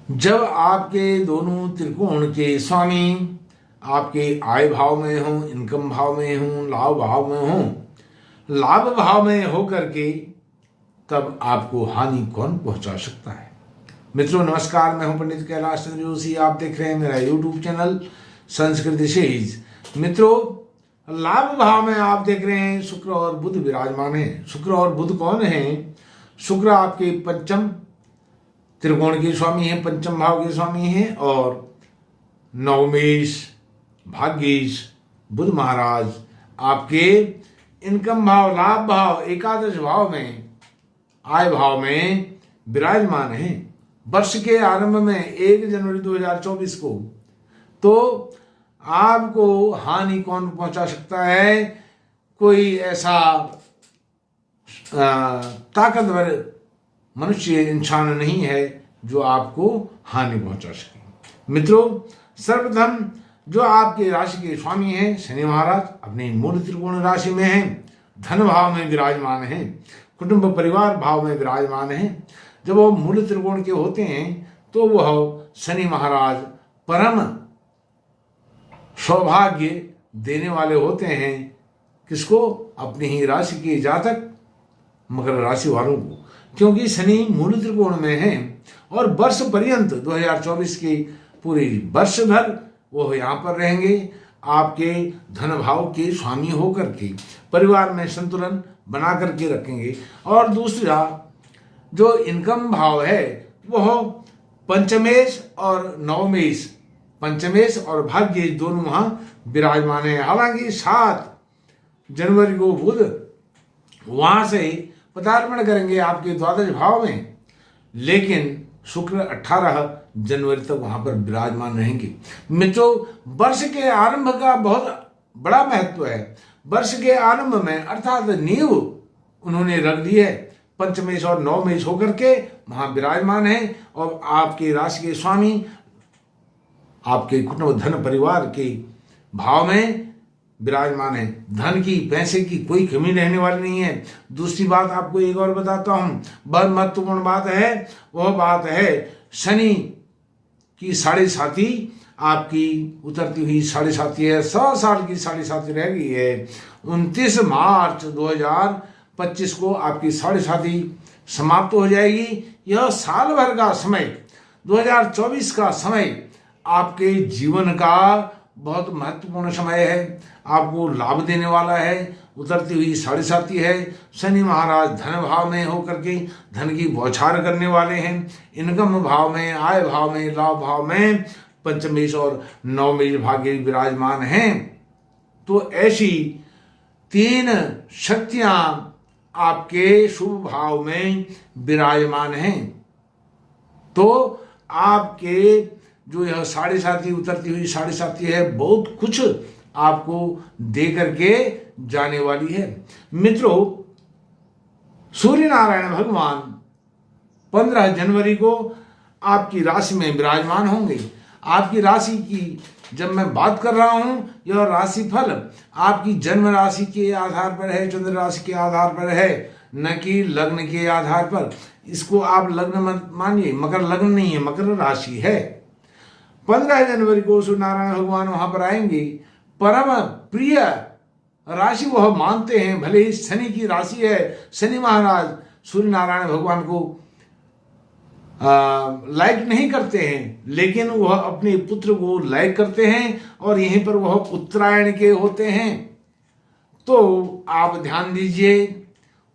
जब आपके दोनों त्रिकोण के स्वामी आपके आय भाव में हों, इनकम भाव में हों, लाभ भाव में हों, लाभ भाव में होकर के तब आपको हानि कौन पहुंचा सकता है। मित्रों नमस्कार, मैं हूं पंडित कैलाश चंद्र जोशी। आप देख रहे हैं मेरा यूट्यूब चैनल संस्कृत सेज। मित्रों लाभ भाव में आप देख रहे हैं शुक्र और बुध विराजमान हैं। शुक्र और बुध कौन हैं? शुक्र आपके पंचम त्रिकोण के स्वामी हैं, पंचम भाव के स्वामी हैं, और नवमेश भाग्येश बुध महाराज आपके इनकम भाव, लाभ भाव, एकादश भाव में, आय भाव में विराजमान हैं। वर्ष के आरंभ में 1 जनवरी 2024 को तो आपको हानि कौन पहुंचा सकता है? कोई ऐसा ताकतवर मनुष्य इंसान नहीं है जो आपको हानि पहुंचा सके। मित्रों सर्वप्रथम जो आपके राशि के स्वामी हैं शनि महाराज अपने मूल त्रिकोण राशि में हैं, धन भाव में विराजमान हैं, कुटुंब परिवार भाव में विराजमान हैं। जब वो मूल त्रिकोण के होते हैं तो वह शनि महाराज परम सौभाग्य देने वाले होते हैं। किसको? अपनी ही राशि के जातक मकर राशि वालों को, क्योंकि शनि मूल त्रिकोण में है और वर्ष पर्यंत 2024 के पूरे वर्ष भर वो यहाँ पर रहेंगे। आपके धन भाव के स्वामी होकर के परिवार में संतुलन बना करके रखेंगे। और दूसरा जो इनकम भाव है वह पंचमेश और नवमेश, पंचमेश और भाग्येश दोनों वहाँ विराजमान है। हालांकि 7 जनवरी को बुध वहाँ से पदार्पण करेंगे आपके द्वादश भाव में, लेकिन शुक्र 18 जनवरी तक वहां पर विराजमान रहेंगे। मित्रों वर्ष के आरंभ का बहुत बड़ा महत्व है। वर्ष के आरंभ में अर्थात नींव उन्होंने रख दी है, पंचमेश और नवमेश होकर के वहां विराजमान है और आपके राशि के स्वामी आपके कुटुंब धन परिवार के भाव में विराजमान है। धन की, पैसे की कोई कमी रहने वाली नहीं है। दूसरी बात आपको एक और बताता हूं, बहुत महत्वपूर्ण बात है। वह बात है शनि की 7.5 आपकी उतरती हुई 7.5 है, 100 साल की 7.5 रह गई है। 29 मार्च 2025 को आपकी 7.5 समाप्त हो जाएगी। यह साल भर का समय, 2024 का समय आपके जीवन का बहुत महत्वपूर्ण समय है, आपको लाभ देने वाला है। उतरती हुई 7.5 है। शनि महाराज धन भाव में होकर के धन की बौछार करने वाले हैं। इनकम भाव में, आय भाव में, लाभ भाव में पंचमेश और नवमेश भाग्य विराजमान हैं। तो ऐसी 3 शक्तियां आपके शुभ भाव में विराजमान हैं। तो आपके जो यह 7.5 उतरती हुई 7.5 है बहुत कुछ आपको दे करके जाने वाली है। मित्रों सूर्य नारायण भगवान 15 जनवरी को आपकी राशि में विराजमान होंगे। आपकी राशि की जब मैं बात कर रहा हूं, यह राशिफल आपकी जन्म राशि के आधार पर है, चंद्र राशि के आधार पर है, न कि लग्न के आधार पर। इसको आप लग्न मत मानिए, मकर लग्न नहीं है, मकर राशि है। 15 जनवरी को सूर्य नारायण भगवान वहां पर आएंगे। परम प्रिय राशि वह मानते हैं, भले ही शनि की राशि है। शनि महाराज सूर्य नारायण भगवान को लाइक नहीं करते हैं, लेकिन वह अपने पुत्र को लाइक करते हैं और यहीं पर वह उत्तरायण के होते हैं। तो आप ध्यान दीजिए,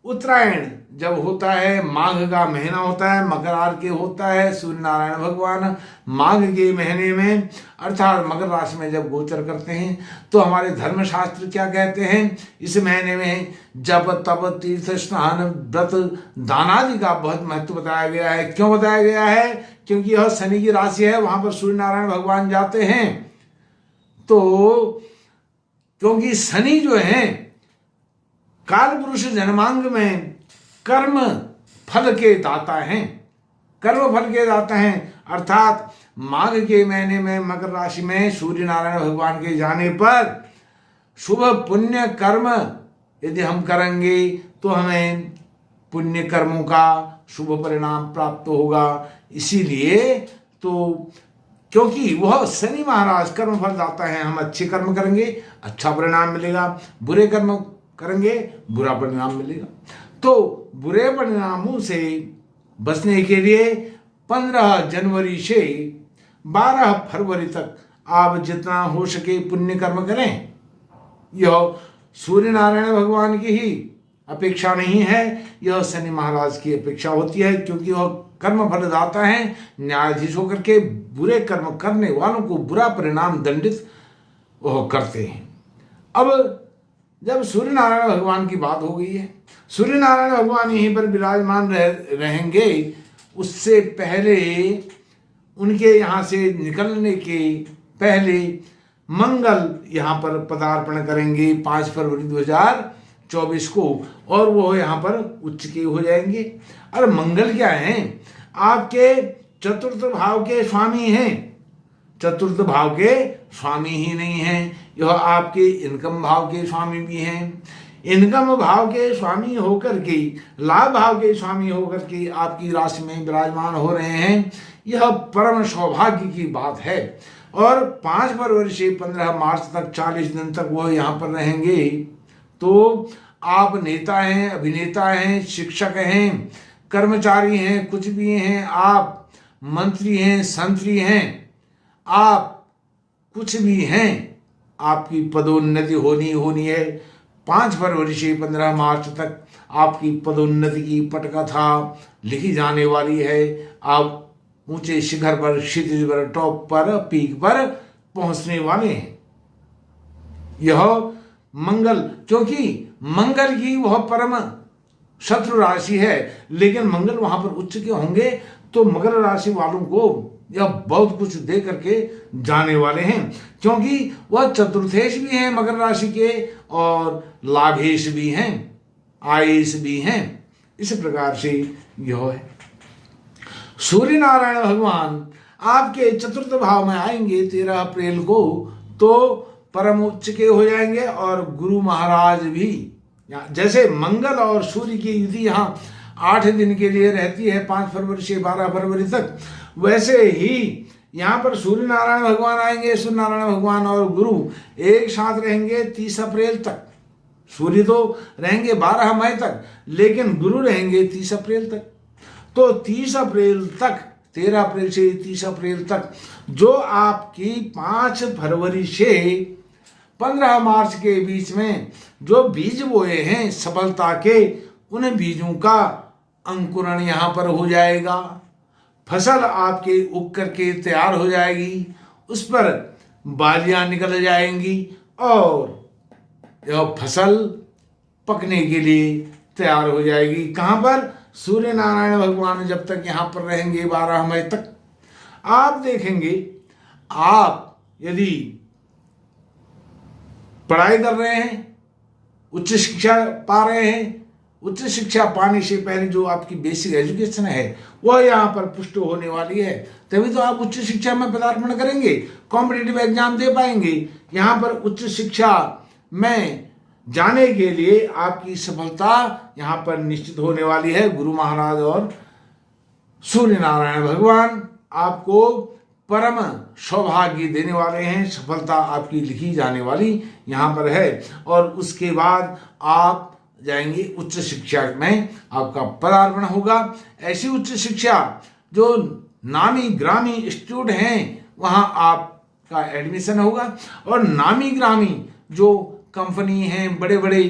उत्तरायण जब होता है, माघ का महीना होता है, मकर के होता है, सूर्य नारायण भगवान माघ के महीने में अर्थात मकर राशि में जब गोचर करते हैं तो हमारे धर्मशास्त्र क्या कहते हैं? इस महीने में जप तप तीर्थ स्नान व्रत दान आदि का बहुत महत्व बताया गया है। क्यों बताया गया है? क्योंकि यह शनि की राशि है, वहां पर सूर्य नारायण भगवान जाते हैं। तो क्योंकि शनि जो है काल पुरुष जन्मांग में कर्म फल के दाता हैं, कर्म फल के दाता हैं। अर्थात माघ के महीने में मकर राशि में सूर्य नारायण भगवान के जाने पर शुभ पुण्य कर्म यदि हम करेंगे तो हमें पुण्य कर्मों का शुभ परिणाम प्राप्त होगा। इसीलिए तो क्योंकि वह शनि महाराज कर्म फल दाता है, हम अच्छे कर्म करेंगे अच्छा परिणाम मिलेगा, बुरे कर्म करेंगे बुरा परिणाम मिलेगा। तो बुरे परिणामों से बचने के लिए 15 जनवरी से 12 फरवरी तक आप जितना हो सके पुण्य कर्म करें। यह सूर्य नारायण भगवान की ही अपेक्षा नहीं है, यह शनि महाराज की अपेक्षा होती है, क्योंकि वह कर्म फलदाता है, न्यायाधीश होकर के बुरे कर्म करने वालों को बुरा परिणाम दंडित वह करते हैं। अब जब सूर्य नारायण भगवान की बात हो गई है, सूर्य नारायण भगवान यहीं पर विराजमान रहेंगे, उससे पहले उनके यहाँ से निकलने के पहले मंगल यहाँ पर पदार्पण करेंगे 5 फरवरी 2024 को, और वो यहाँ पर उच्च के हो जाएंगे। और मंगल क्या है? आपके चतुर्थ भाव के स्वामी हैं। चतुर्थ भाव के स्वामी ही नहीं हैं, यह आपके इनकम भाव के स्वामी भी हैं। इनकम भाव के स्वामी होकर के, लाभ भाव के स्वामी होकर के आपकी राशि में विराजमान हो रहे हैं, यह परम सौभाग्य की बात है। और 5 फरवरी से 15 मार्च तक 40 दिन तक वो यहाँ पर रहेंगे। तो आप नेता हैं, अभिनेता हैं, शिक्षक हैं, कर्मचारी हैं, कुछ भी हैं, आप मंत्री हैं, संतरी हैं, आप कुछ भी हैं, आपकी पदोन्नति होनी है। 5 फरवरी से 15 मार्च तक आपकी पदोन्नति की पटकथा लिखी जाने वाली है। आप ऊंचे शिखर पर, क्षितिज पर, टॉप पर, पीक पर पहुंचने वाले हैं। यह मंगल, क्योंकि मंगल की वह परम शत्रु राशि है, लेकिन मंगल वहां पर उच्च के होंगे तो मकर राशि वालों को यह बहुत कुछ दे करके जाने वाले हैं, क्योंकि वह चतुर्थेश भी हैं मकर राशि के, और लाभेश भी हैं, आयेश भी हैं। इस प्रकार से यह है। सूर्य नारायण भगवान आपके चतुर्थ भाव में आएंगे 13 अप्रैल को, तो परम उच्च के हो जाएंगे। और गुरु महाराज भी, जैसे मंगल और सूर्य की युति यहाँ 8 दिन के लिए रहती है 5 फरवरी से 12 फरवरी तक, वैसे ही यहाँ पर सूर्य नारायण भगवान आएंगे। सूर्य नारायण भगवान और गुरु एक साथ रहेंगे 30 अप्रैल तक। सूर्य तो रहेंगे 12 मई तक, लेकिन गुरु रहेंगे 30 अप्रैल तक। तो 30 अप्रैल तक, 13 अप्रैल से 30 अप्रैल तक, जो आपकी 5 फरवरी से 15 मार्च के बीच में जो बीज बोए हैं सफलता के, उन बीजों का अंकुरण यहाँ पर हो जाएगा। फसल आपके उग करके तैयार हो जाएगी, उस पर बालियां निकल जाएंगी और यह फसल पकने के लिए तैयार हो जाएगी। कहाँ पर? सूर्य नारायण भगवान जब तक यहाँ पर रहेंगे 12 मई तक। आप देखेंगे, आप यदि पढ़ाई कर रहे हैं, उच्च शिक्षा पा रहे हैं, उच्च शिक्षा पाने से पहले जो आपकी बेसिक एजुकेशन है वह यहाँ पर पुष्ट होने वाली है, तभी तो आप उच्च शिक्षा में पदार्पण करेंगे, कॉम्पिटिटिव एग्जाम दे पाएंगे। यहाँ पर उच्च शिक्षा में जाने के लिए आपकी सफलता यहाँ पर निश्चित होने वाली है। गुरु महाराज और सूर्य नारायण भगवान आपको परम सौभाग्य देने वाले हैं, सफलता आपकी लिखी जाने वाली यहाँ पर है। और उसके बाद आप जाएंगे उच्च शिक्षा में, आपका पदार्पण होगा। ऐसी उच्च शिक्षा जो नामी ग्रामी इंस्टीट्यूट हैं वहाँ आपका एडमिशन होगा, और नामी ग्रामी जो कंपनी हैं, बड़े बड़े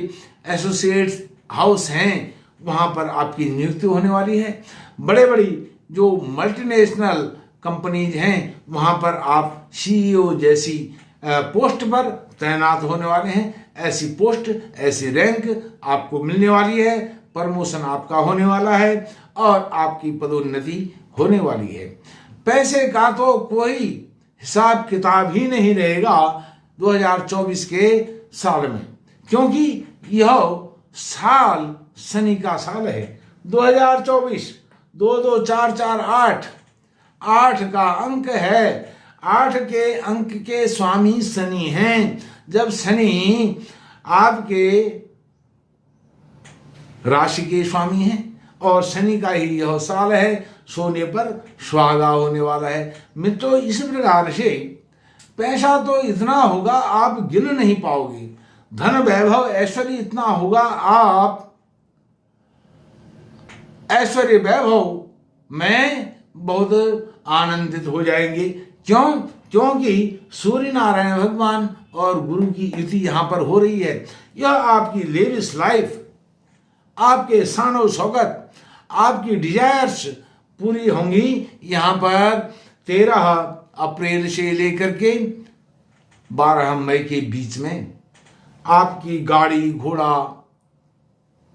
एसोसिएट्स हाउस हैं, वहाँ पर आपकी नियुक्ति होने वाली है। बड़े बड़ी जो मल्टीनेशनल कंपनीज हैं वहाँ पर आप CEO जैसी पोस्ट पर तैनात होने वाले हैं। ऐसी पोस्ट, ऐसी रैंक आपको मिलने वाली है, प्रमोशन आपका होने वाला है और आपकी पदोन्नति होने वाली है। पैसे का तो कोई हिसाब किताब ही नहीं रहेगा 2024 के साल में, क्योंकि यह साल शनि का साल है। 2024 2 2 4 4 8 8 का अंक है। 8 के अंक के स्वामी शनि हैं। जब शनि आपके राशि के स्वामी हैं और शनि का ही यह साल है, सोने पर सुहागा होने वाला है। मित्रों, इस प्रकार से पैसा तो इतना होगा आप गिन नहीं पाओगे, धन वैभव ऐश्वर्य इतना होगा आप ऐश्वर्य वैभव में बहुत आनंदित हो जाएंगे। क्यों? क्योंकि सूर्य नारायण भगवान और गुरु की युति यहां पर हो रही है। यह आपकी लेविश लाइफ, आपके शान शौकत, आपकी डिजायर्स पूरी होंगी। यहां पर 13 अप्रैल से लेकर के 12 मई के बीच में आपकी गाड़ी घोड़ा,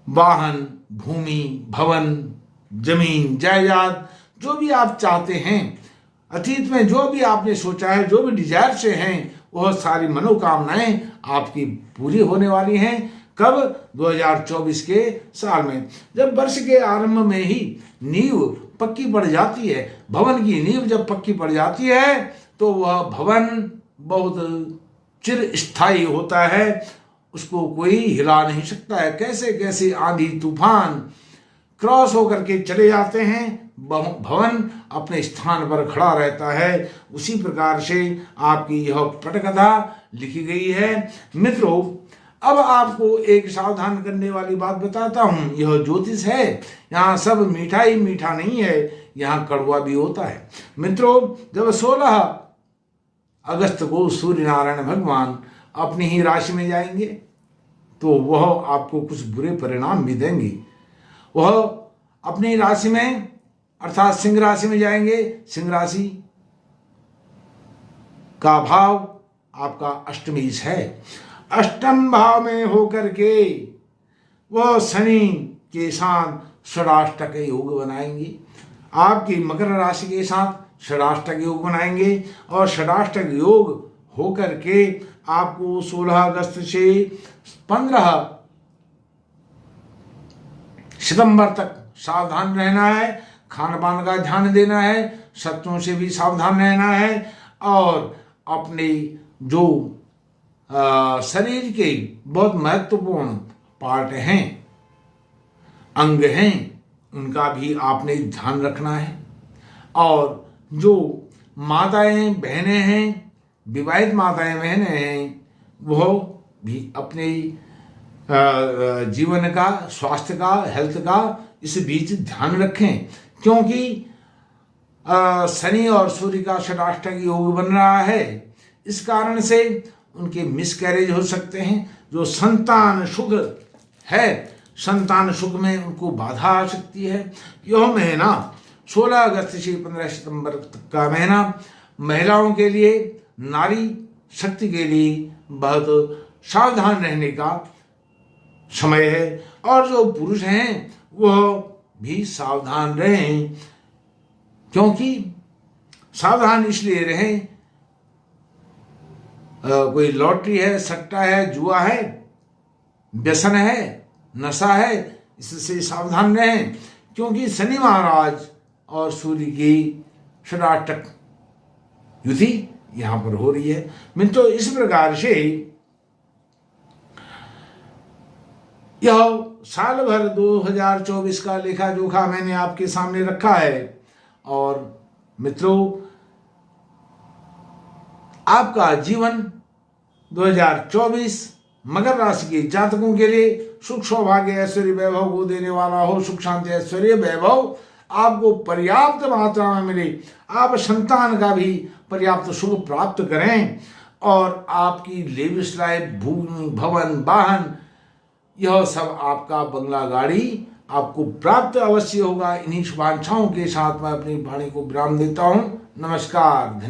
वाहन, भूमि, भवन, जमीन, जायदाद, जो भी आप चाहते हैं, अतीत में जो भी आपने सोचा है, जो भी डिजायर से हैं, वह सारी मनोकामनाएं आपकी पूरी होने वाली हैं। कब? 2024 के साल में, जब वर्ष के आरंभ में ही नींव पक्की पड़ जाती है। भवन की नींव जब पक्की पड़ जाती है तो वह भवन बहुत चिरस्थायी होता है, उसको कोई हिला नहीं सकता है। कैसे कैसे आंधी तूफान क्रॉस होकर के चले जाते हैं, भवन अपने स्थान पर खड़ा रहता है। उसी प्रकार से आपकी यह पटकथा लिखी गई है। मित्रों, अब आपको एक सावधान करने वाली बात बताता हूं। यह ज्योतिष है, यहाँ सब मीठा ही मीठा नहीं है, यहाँ कड़वा भी होता है। मित्रों, जब 16 अगस्त को सूर्य नारायण भगवान अपनी ही राशि में जाएंगे तो वह आपको कुछ बुरे परिणाम भी देंगे। वह अपनी राशि में अर्थात सिंह राशि में जाएंगे। सिंह राशि का भाव आपका अष्टमेश है। अष्टम भाव में होकर के वह शनि के साथ षडाष्टक योग बनाएंगे। आपकी मकर राशि के साथ षडाष्टक योग बनाएंगे और षडाष्टक योग होकर के आपको 16 अगस्त से 15 सितंबर तक सावधान रहना है। खान पान का ध्यान देना है, शत्रुओं से भी सावधान रहना है और अपने जो शरीर के बहुत महत्वपूर्ण पार्ट हैं, अंग हैं, उनका भी आपने ध्यान रखना है। और जो माताएं बहनें हैं, विवाहित माताएं बहनें हैं, वो भी अपने जीवन का, स्वास्थ्य का, हेल्थ का इस बीच ध्यान रखें। क्योंकि शनि और सूर्य का षडाष्टक योग बन रहा है, इस कारण से उनके मिसकैरेज हो सकते हैं। जो संतान सुख है, संतान सुख में उनको बाधा आ सकती है। यह महीना 16 अगस्त से 15 सितंबर तक का महीना महिलाओं के लिए, नारी शक्ति के लिए बहुत सावधान रहने का समय है। और जो पुरुष हैं वह भी सावधान रहें। क्योंकि सावधान इसलिए रहें, कोई लॉटरी है, सट्टा है, जुआ है, व्यसन है, नशा है, इससे सावधान रहें। क्योंकि शनि महाराज और सूर्य की षडाष्टक युति यहां पर हो रही है। मित्रों, इस प्रकार से यह साल भर 2024 का लेखा जोखा मैंने आपके सामने रखा है। और मित्रों, आपका जीवन 2024 मकर राशि के जातकों के लिए सुख सौभाग्य ऐश्वर्य वैभव को देने वाला हो। सुख शांति ऐश्वर्य वैभव आपको पर्याप्त मात्रा में मिले, आप संतान का भी पर्याप्त सुख प्राप्त करें और आपकी लेविश लाइफ, भूमि, भवन, वाहन, यह सब आपका बंगला, गाड़ी आपको प्राप्त अवश्य होगा। इन्हीं शुभाकांक्षाओं के साथ मैं अपनी वाणी को विराम देता हूं। नमस्कार। धन्यवाद।